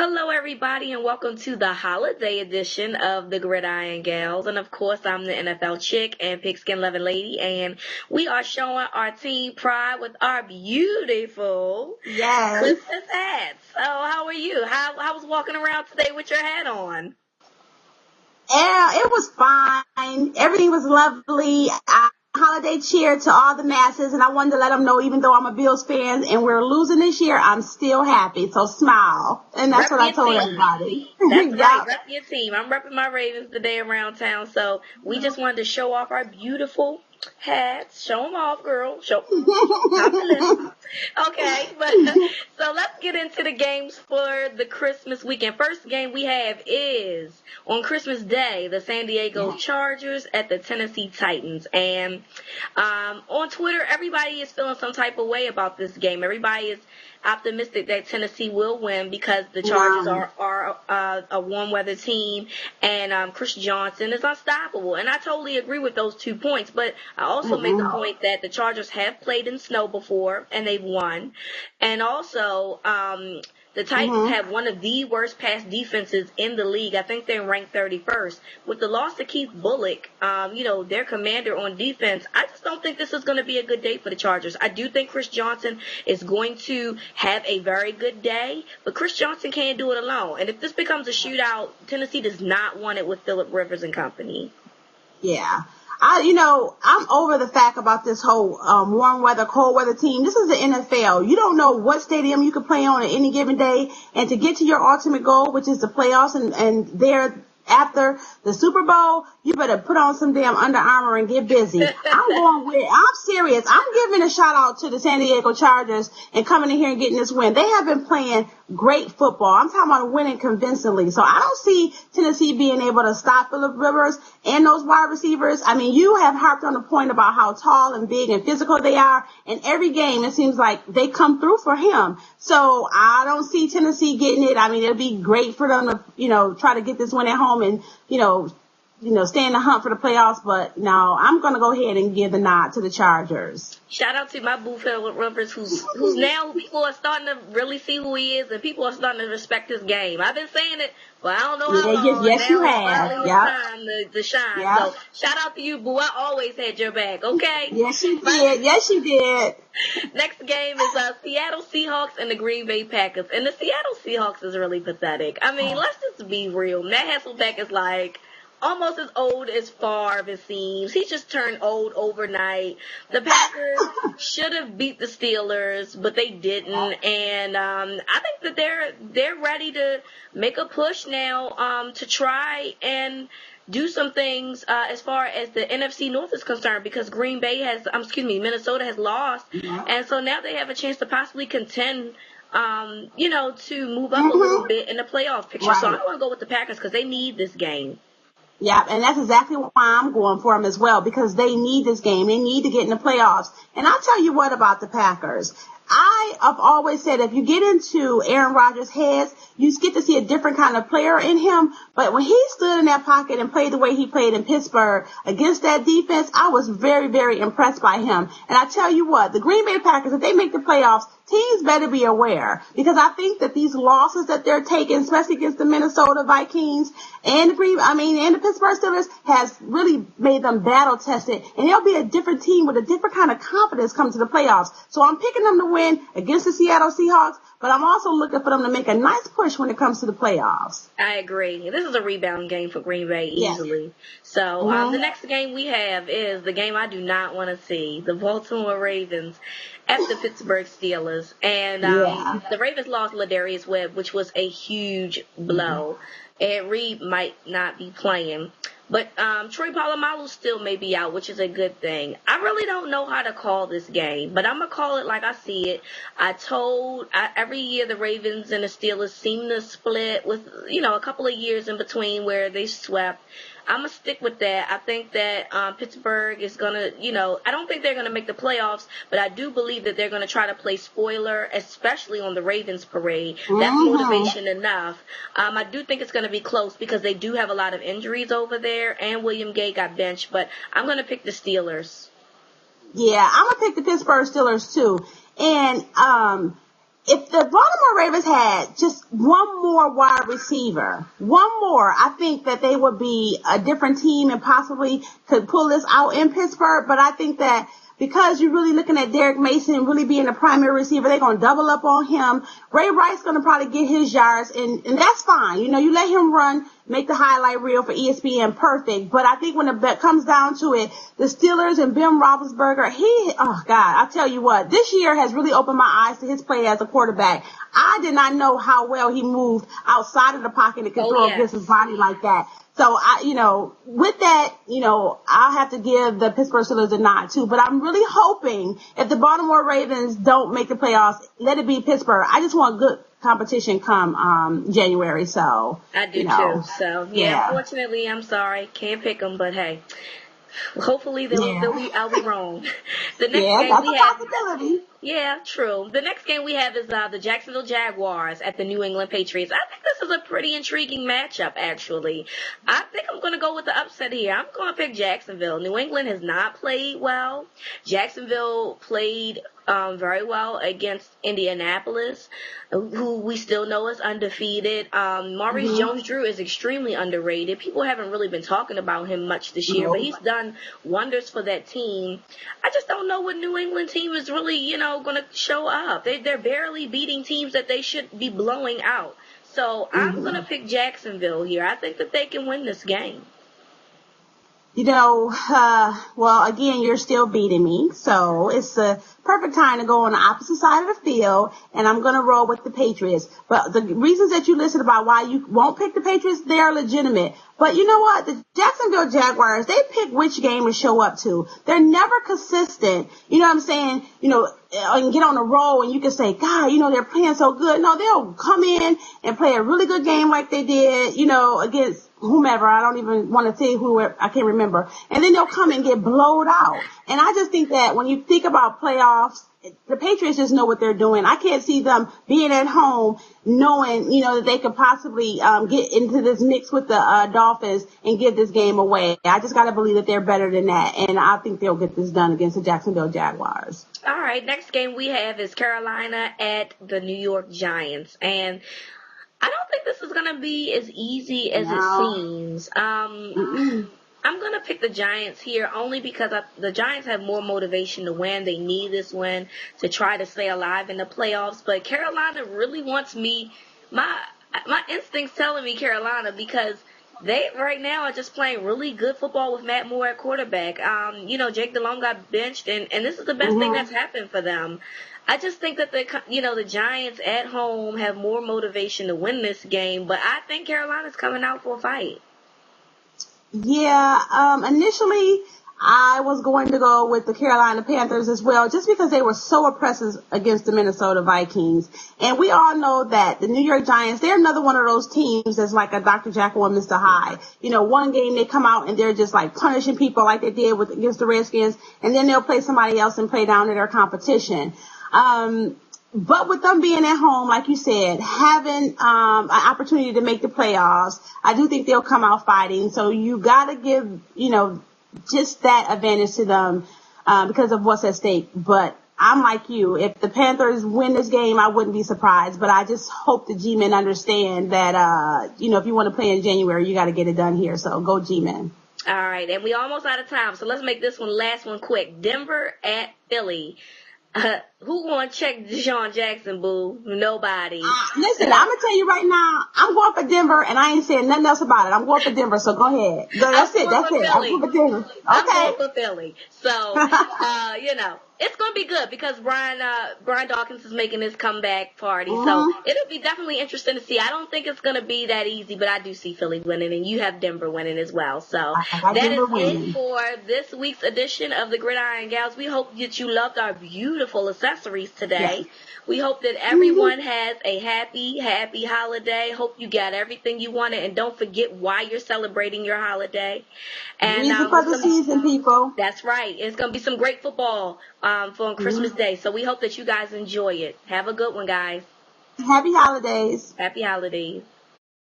Hello, everybody, and welcome to the holiday edition of the Gridiron Gals. And of course, I'm the NFL chick and pigskin loving lady, and we are showing our team pride with our beautiful Yes. Christmas hats. So, how are you? How was walking around today with your hat on? Yeah, it was fine. Everything was lovely. Holiday cheer to all the masses, and I wanted to let them know, even though I'm a Bills fan and we're losing this year, I'm still happy. So smile, and that's Rep what I your told team. everybody. That's right. Yep. Rep your team. I'm repping my Ravens today around town, so we just wanted to show off our beautiful hats. Show them off, girl. Show. Top the list. Okay, but so let's get into the games for the Christmas weekend. First game we have is on Christmas Day, the San Diego Chargers at the Tennessee Titans. And on Twitter, everybody is feeling some type of way about this game. Everybody is optimistic that Tennessee will win because the Chargers are a warm weather team, and Chris Johnson is unstoppable. And I totally agree with those 2 points, but I also make the point that the Chargers have played in snow before and they've won. And also, the Titans have one of the worst pass defenses in the league. I think they're ranked 31st. With the loss of Keith Bullock, their commander on defense, I just don't think this is going to be a good day for the Chargers. I do think Chris Johnson is going to have a very good day, but Chris Johnson can't do it alone. And if this becomes a shootout, Tennessee does not want it with Phillip Rivers and company. Yeah. I'm over the fact about this whole warm weather, cold weather team. This is the NFL. You don't know what stadium you could play on at any given day. And to get to your ultimate goal, which is the playoffs, and there after the Super Bowl, you better put on some damn Under Armour and get busy. I'm serious. I'm giving a shout out to the San Diego Chargers and coming in here and getting this win. They have been playing great football. I'm talking about winning convincingly. So I don't see Tennessee being able to stop Phillip Rivers and those wide receivers. I mean, you have harped on the point about how tall and big and physical they are. In every game, it seems like they come through for him. So I don't see Tennessee getting it. I mean, it'll be great for them to, try to get this win at home and, stay in the hunt for the playoffs. But no, I'm going to go ahead and give the nod to the Chargers. Shout out to my boo Phillip Rivers, who's now people are starting to really see who he is, and people are starting to respect his game. I've been saying it, but I don't know how long. Yes, now you it's have. finally Yep. time to shine. Yep. So shout out to you, boo. I always had your back. Okay. Yes, you did. Yes, you did. Next game is Seattle Seahawks and the Green Bay Packers, and the Seattle Seahawks is really pathetic. I mean, let's just be real. Matt Hasselbeck is like almost as old as Favre, it seems. He just turned old overnight. The Packers should have beat the Steelers, but they didn't. And I think that they're ready to make a push now to try and do some things as far as the NFC North is concerned, because Minnesota has lost, and so now they have a chance to possibly contend. To move up a little bit in the playoff picture. Right. So I want to go with the Packers because they need this game. Yeah, and that's exactly why I'm going for them as well, because they need this game. They need to get in the playoffs. And I'll tell you what about the Packers. I have always said if you get into Aaron Rodgers' head, you get to see a different kind of player in him. But when he stood in that pocket and played the way he played in Pittsburgh against that defense, I was very, very impressed by him. And I tell you what, the Green Bay Packers, if they make the playoffs, teams better be aware, because I think that these losses that they're taking, especially against the Minnesota Vikings and the Pittsburgh Steelers, has really made them battle tested, and they'll be a different team with a different kind of confidence coming to the playoffs. So I'm picking them to win against the Seattle Seahawks, but I'm also looking for them to make a nice push when it comes to the playoffs. I agree. This is a rebound game for Green Bay easily. Yes. So the next game we have is the game I do not want to see, the Baltimore Ravens at the Pittsburgh Steelers. And the Ravens lost Ladarius Webb, which was a huge blow. Ed Reed might not be playing. But Troy Polamalu still may be out, which is a good thing. I really don't know how to call this game, but I'm going to call it like I see it. Every year the Ravens and the Steelers seem to split with, a couple of years in between where they swept. I'm going to stick with that. I think that Pittsburgh is going to, I don't think they're going to make the playoffs, but I do believe that they're going to try to play spoiler, especially on the Ravens parade. That's motivation enough. I do think it's going to be close because they do have a lot of injuries over there, and William Gay got benched, but I'm going to pick the Steelers. Yeah, I'm going to pick the Pittsburgh Steelers too. And if the Baltimore Ravens had just one more wide receiver, one more, I think that they would be a different team and possibly could pull this out in Pittsburgh. But I think that because you're really looking at Derek Mason really being the primary receiver, they're going to double up on him. Ray Rice going to probably get his yards, and that's fine. You know, you let him run, make the highlight reel for ESPN, perfect. But I think when it comes down to it, the Steelers and Ben Roethlisberger, oh God, I tell you what, this year has really opened my eyes to his play as a quarterback. I did not know how well he moved outside of the pocket and could throw against his body like that. So with that, I'll have to give the Pittsburgh Steelers a nod too. But I'm really hoping if the Baltimore Ravens don't make the playoffs, let it be Pittsburgh. I just want good competition come January. So I do too. So yeah, unfortunately, I'm sorry, can't pick them. But hey, hopefully I'll be wrong. The next game we have. Possibility. Yeah, true. The next game we have is the Jacksonville Jaguars at the New England Patriots. I think this is a pretty intriguing matchup, actually. I think I'm going to go with the upset here. I'm going to pick Jacksonville. New England has not played well. Jacksonville played very well against Indianapolis, who we still know is undefeated. Maurice Jones-Drew is extremely underrated. People haven't really been talking about him much this year, but he's done wonders for that team. I just don't know what New England team is really, going to show up. They're barely beating teams that they should be blowing out. So I'm going to pick Jacksonville here. I think that they can win this game. Well, again, you're still beating me. So it's the perfect time to go on the opposite side of the field, and I'm going to roll with the Patriots. But the reasons that you listed about why you won't pick the Patriots, they are legitimate. But you know what? The Jacksonville Jaguars, they pick which game to show up to. They're never consistent. You know what I'm saying? And get on a roll and you can say, God, they're playing so good. No, they'll come in and play a really good game like they did, against whomever. I don't even want to say who, I can't remember. And then they'll come and get blowed out. And I just think that when you think about playoffs, the Patriots just know what they're doing. I can't see them being at home knowing, that they could possibly get into this mix with the Dolphins and give this game away. I just got to believe that they're better than that, and I think they'll get this done against the Jacksonville Jaguars. All right, next game we have is Carolina at the New York Giants, and I don't think this is going to be as easy as it seems. I'm going to pick the Giants here only because the Giants have more motivation to win. They need this win to try to stay alive in the playoffs. But Carolina really wants me. My instincts telling me Carolina because they right now are just playing really good football with Matt Moore at quarterback. Jake Delhomme got benched, and this is the best thing that's happened for them. I just think that the Giants at home have more motivation to win this game. But I think Carolina's coming out for a fight. Yeah, initially I was going to go with the Carolina Panthers as well, just because they were so oppressive against the Minnesota Vikings. And we all know that the New York Giants, they're another one of those teams that's like a Dr. Jekyll and Mr. Hyde. One game they come out and they're just like punishing people like they did against the Redskins, and then they'll play somebody else and play down to their competition. But with them being at home, like you said, having an opportunity to make the playoffs, I do think they'll come out fighting. So you got to give, just that advantage to them because of what's at stake. But I'm like you. If the Panthers win this game, I wouldn't be surprised. But I just hope the G-men understand that, if you want to play in January, you got to get it done here. So go G-men. All right. And we almost out of time. So let's make this last one quick. Denver at Philly. Who gonna check Deshaun Jackson, boo? Nobody. Listen, I'm gonna tell you right now, I'm going for Denver, and I ain't saying nothing else about it. I'm going for Denver, so go ahead. That's it. I'm going for Denver. Okay. I'm going for Philly. So, it's gonna be good because Brian Dawkins is making his comeback party. So it'll be definitely interesting to see. I don't think it's gonna be that easy, but I do see Philly winning, and you have Denver winning as well. So that is it for this week's edition of the Gridiron Gals. We hope that you loved our beautiful accessories today. Yes. We hope that everyone has a happy holiday. Hope you got everything you wanted, and don't forget why you're celebrating your holiday. And for the season, people. That's right. It's gonna be some great football for on Christmas Day. So we hope that you guys enjoy it. Have a good one, guys. Happy holidays. Happy holidays.